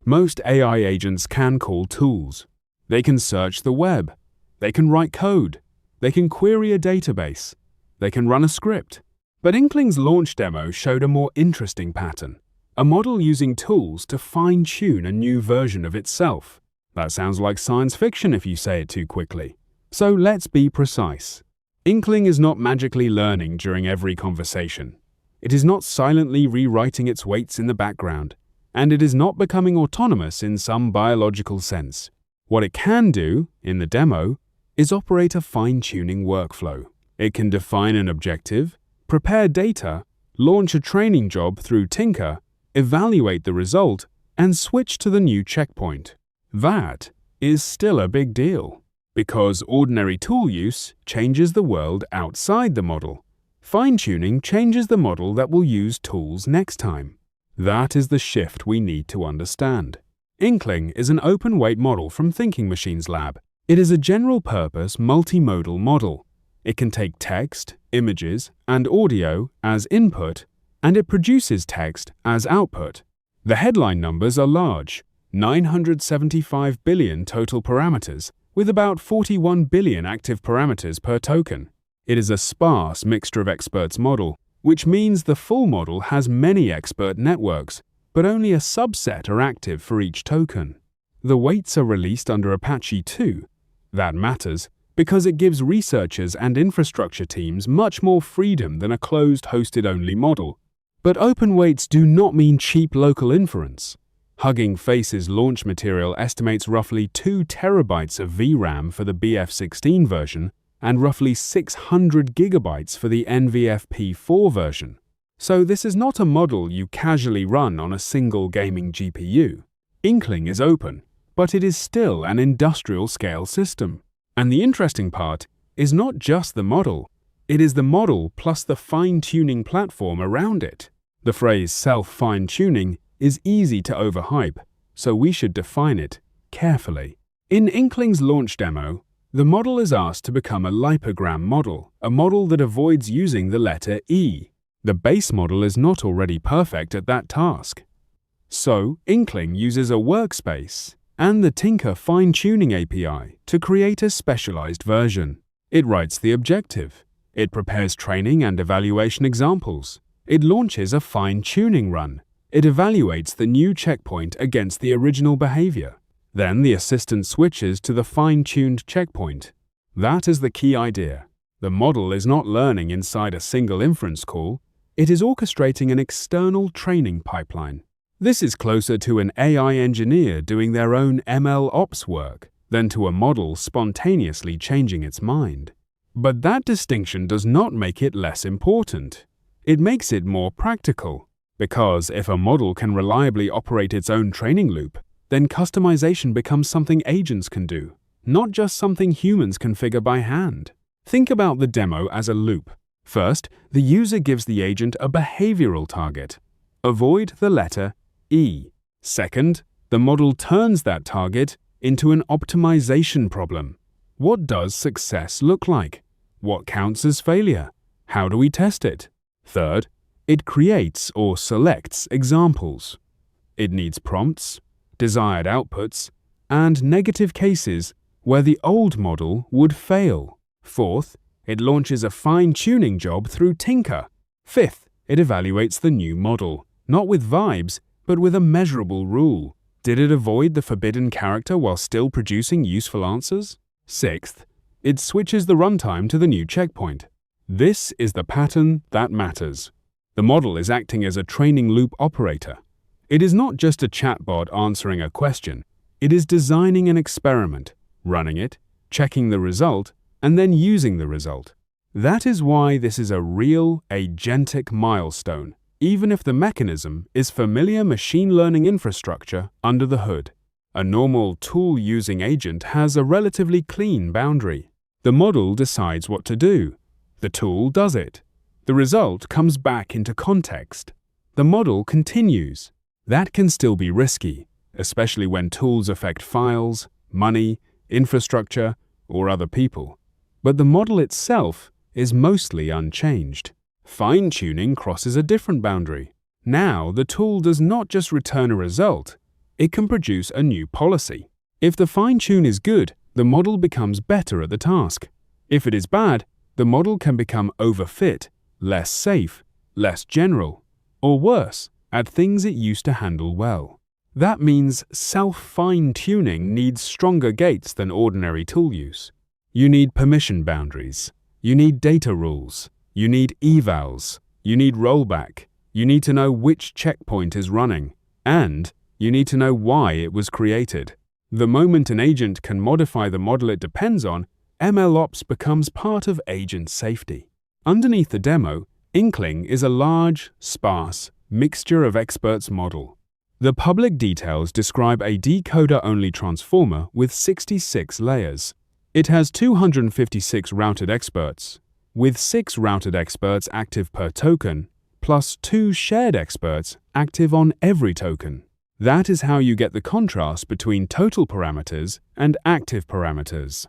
Most AI agents can call tools. They can search the web. They can write code. They can query a database. They can run a script. But Inkling's launch demo showed a more interesting pattern. A model using tools to fine-tune a new version of itself. That sounds like science fiction if you say it too quickly. So let's be precise. Inkling is not magically learning during every conversation. It is not silently rewriting its weights in the background. And it is not becoming autonomous in some biological sense. What it can do, in the demo, is operate a fine-tuning workflow. It can define an objective, prepare data, launch a training job through Tinker, evaluate the result, and switch to the new checkpoint. That is still a big deal, because ordinary tool use changes the world outside the model. Fine-tuning changes the model that will use tools next time. That is the shift we need to understand. Inkling is an open-weight model from Thinking Machines Lab. It is a general-purpose multimodal model. It can take text, images, and audio as input, and it produces text as output. The headline numbers are large, 975 billion total parameters, with about 41 billion active parameters per token. It is a sparse mixture of experts model, which means the full model has many expert networks, but only a subset are active for each token. The weights are released under Apache 2. That matters because it gives researchers and infrastructure teams much more freedom than a closed hosted-only model. But open weights do not mean cheap local inference. Hugging Face's launch material estimates roughly 2 terabytes of VRAM for the BF16 version and roughly 600 gigabytes for the NVFP4 version. So this is not a model you casually run on a single gaming GPU. Inkling is open, but it is still an industrial-scale system. And the interesting part is not just the model, it is the model plus the fine-tuning platform around it. The phrase self-fine-tuning is easy to overhype, so we should define it carefully. In Inkling's launch demo, the model is asked to become a lipogram model, a model that avoids using the letter E. The base model is not already perfect at that task. So, Inkling uses a workspace and the Tinker fine-tuning API to create a specialized version. It writes the objective. It prepares training and evaluation examples. It launches a fine-tuning run. It evaluates the new checkpoint against the original behavior. Then the assistant switches to the fine-tuned checkpoint. That is the key idea. The model is not learning inside a single inference call. It is orchestrating an external training pipeline. This is closer to an AI engineer doing their own ML ops work than to a model spontaneously changing its mind. But that distinction does not make it less important. It makes it more practical, because if a model can reliably operate its own training loop, then customization becomes something agents can do, not just something humans configure by hand. Think about the demo as a loop. First, the user gives the agent a behavioral target. Avoid the letter E. Second, the model turns that target into an optimization problem. What does success look like? What counts as failure? How do we test it? Third, it creates or selects examples. It needs prompts, desired outputs, and negative cases where the old model would fail. Fourth, it launches a fine-tuning job through Tinker. Fifth, it evaluates the new model, not with vibes, but with a measurable rule. Did it avoid the forbidden character while still producing useful answers? Sixth, it switches the runtime to the new checkpoint. This is the pattern that matters. The model is acting as a training loop operator. It is not just a chatbot answering a question. It is designing an experiment, running it, checking the result, and then using the result. That is why this is a real agentic milestone, even if the mechanism is familiar machine learning infrastructure under the hood. A normal tool-using agent has a relatively clean boundary. The model decides what to do. The tool does it. The result comes back into context. The model continues. That can still be risky, especially when tools affect files, money, infrastructure, or other people. But the model itself is mostly unchanged. Fine-tuning crosses a different boundary. Now, the tool does not just return a result, it can produce a new policy. If the fine-tune is good, the model becomes better at the task. If it is bad, the model can become overfit, less safe, less general, or worse, at things it used to handle well. That means self-fine-tuning needs stronger gates than ordinary tool use. You need permission boundaries. You need data rules. You need evals. You need rollback. You need to know which checkpoint is running. And you need to know why it was created. The moment an agent can modify the model it depends on, MLOps becomes part of agent safety. Underneath the demo, Inkling is a large, sparse, mixture of experts model. The public details describe a decoder-only transformer with 66 layers. It has 256 routed experts, with 6 routed experts active per token, plus 2 shared experts active on every token. That is how you get the contrast between total parameters and active parameters.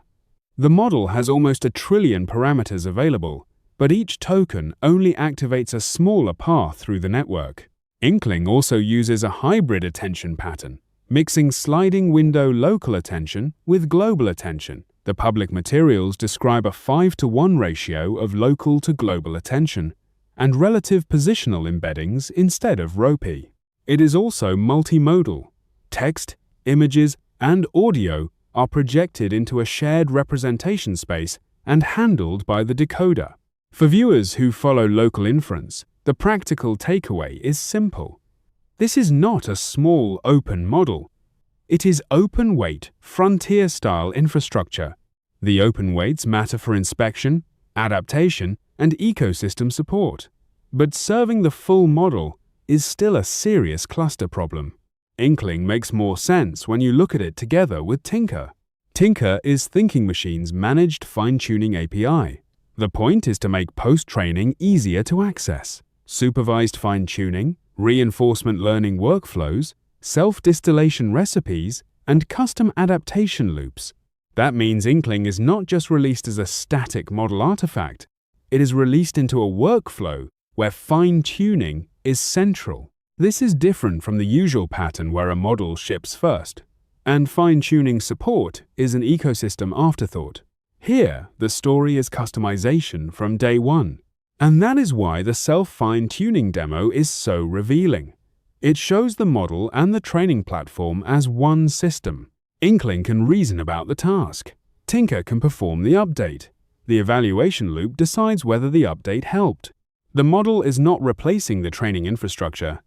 The model has almost 1 trillion parameters available, but each token only activates a smaller path through the network. Inkling also uses a hybrid attention pattern, mixing sliding window local attention with global attention. The public materials describe a 5:1 ratio of local to global attention and relative positional embeddings instead of ROPE. It is also multimodal. Text, images, and audio are projected into a shared representation space and handled by the decoder. For viewers who follow local inference, the practical takeaway is simple. This is not a small open model. It is open-weight, frontier-style infrastructure. The open weights matter for inspection, adaptation, and ecosystem support. But serving the full model is still a serious cluster problem. Inkling makes more sense when you look at it together with Tinker. Tinker is Thinking Machine's managed fine-tuning API. The point is to make post-training easier to access. Supervised fine-tuning, reinforcement learning workflows, self-distillation recipes, and custom adaptation loops. That means Inkling is not just released as a static model artifact, it is released into a workflow where fine-tuning is central. This is different from the usual pattern where a model ships first, and fine-tuning support is an ecosystem afterthought. Here, the story is customization from day one. And that is why the self-fine-tuning demo is so revealing. It shows the model and the training platform as one system. Inkling can reason about the task. Tinker can perform the update. The evaluation loop decides whether the update helped. The model is not replacing the training infrastructure.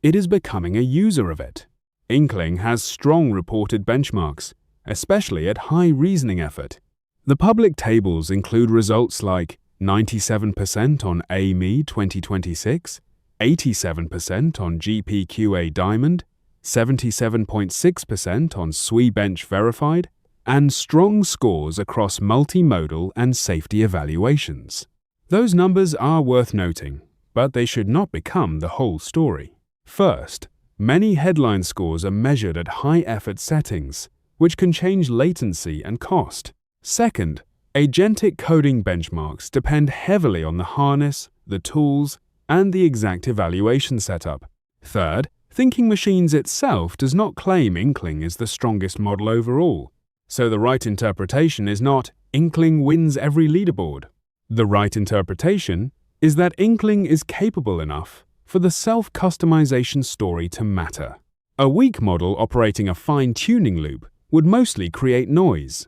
It is becoming a user of it. Inkling has strong reported benchmarks, especially at high reasoning effort. The public tables include results like 97% on AME 2026, 87% on GPQA Diamond, 77.6% on SWE-Bench Verified, and strong scores across multimodal and safety evaluations. Those numbers are worth noting, but they should not become the whole story. First, many headline scores are measured at high-effort settings, which can change latency and cost. Second, agentic coding benchmarks depend heavily on the harness, the tools, and the exact evaluation setup. Third, Thinking Machines itself does not claim Inkling is the strongest model overall, so the right interpretation is not Inkling wins every leaderboard. The right interpretation is that Inkling is capable enough for the self-customization story to matter. A weak model operating a fine-tuning loop would mostly create noise.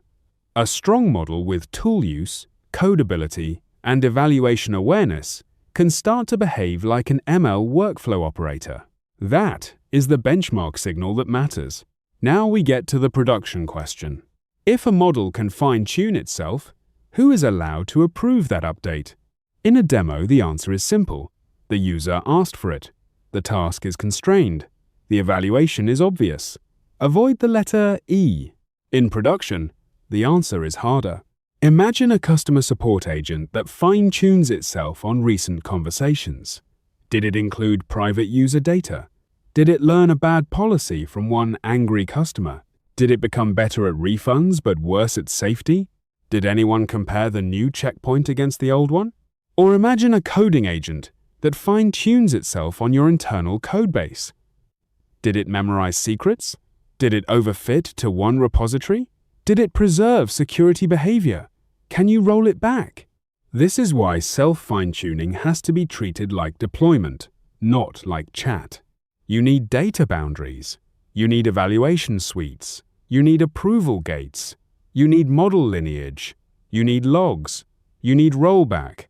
A strong model with tool use, codability, and evaluation awareness can start to behave like an ML workflow operator. That is the benchmark signal that matters. Now we get to the production question. If a model can fine-tune itself, who is allowed to approve that update? In a demo, the answer is simple. The user asked for it. The task is constrained. The evaluation is obvious. Avoid the letter E. In production, the answer is harder. Imagine a customer support agent that fine-tunes itself on recent conversations. Did it include private user data? Did it learn a bad policy from one angry customer? Did it become better at refunds but worse at safety? Did anyone compare the new checkpoint against the old one? Or imagine a coding agent that fine-tunes itself on your internal codebase. Did it memorize secrets? Did it overfit to one repository? Did it preserve security behavior? Can you roll it back? This is why self-fine-tuning has to be treated like deployment, not like chat. You need data boundaries. You need evaluation suites. You need approval gates. You need model lineage. You need logs. You need rollback.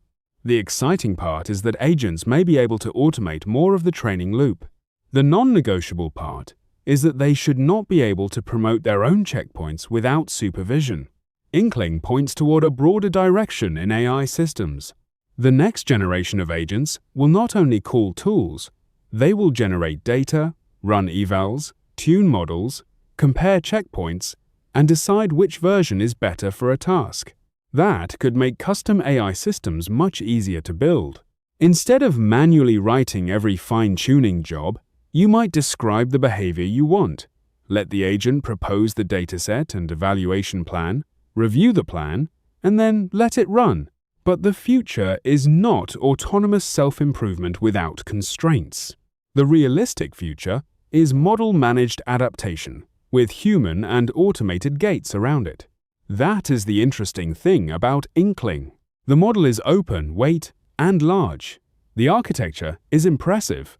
The exciting part is that agents may be able to automate more of the training loop. The non-negotiable part is that they should not be able to promote their own checkpoints without supervision. Inkling points toward a broader direction in AI systems. The next generation of agents will not only call tools, they will generate data, run evals, tune models, compare checkpoints, and decide which version is better for a task. That could make custom AI systems much easier to build. Instead of manually writing every fine-tuning job, you might describe the behavior you want, let the agent propose the dataset and evaluation plan, review the plan, and then let it run. But the future is not autonomous self-improvement without constraints. The realistic future is model-managed adaptation, with human and automated gates around it. That is the interesting thing about Inkling. The model is open, weight, and large. The architecture is impressive.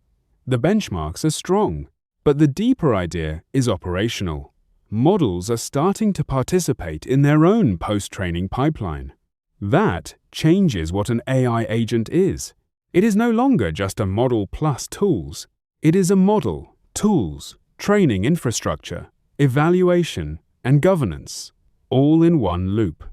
The benchmarks are strong. But the deeper idea is operational. Models are starting to participate in their own post-training pipeline. That changes what an AI agent is. It is no longer just a model plus tools. It is a model, tools, training infrastructure, evaluation, and governance, all in one loop.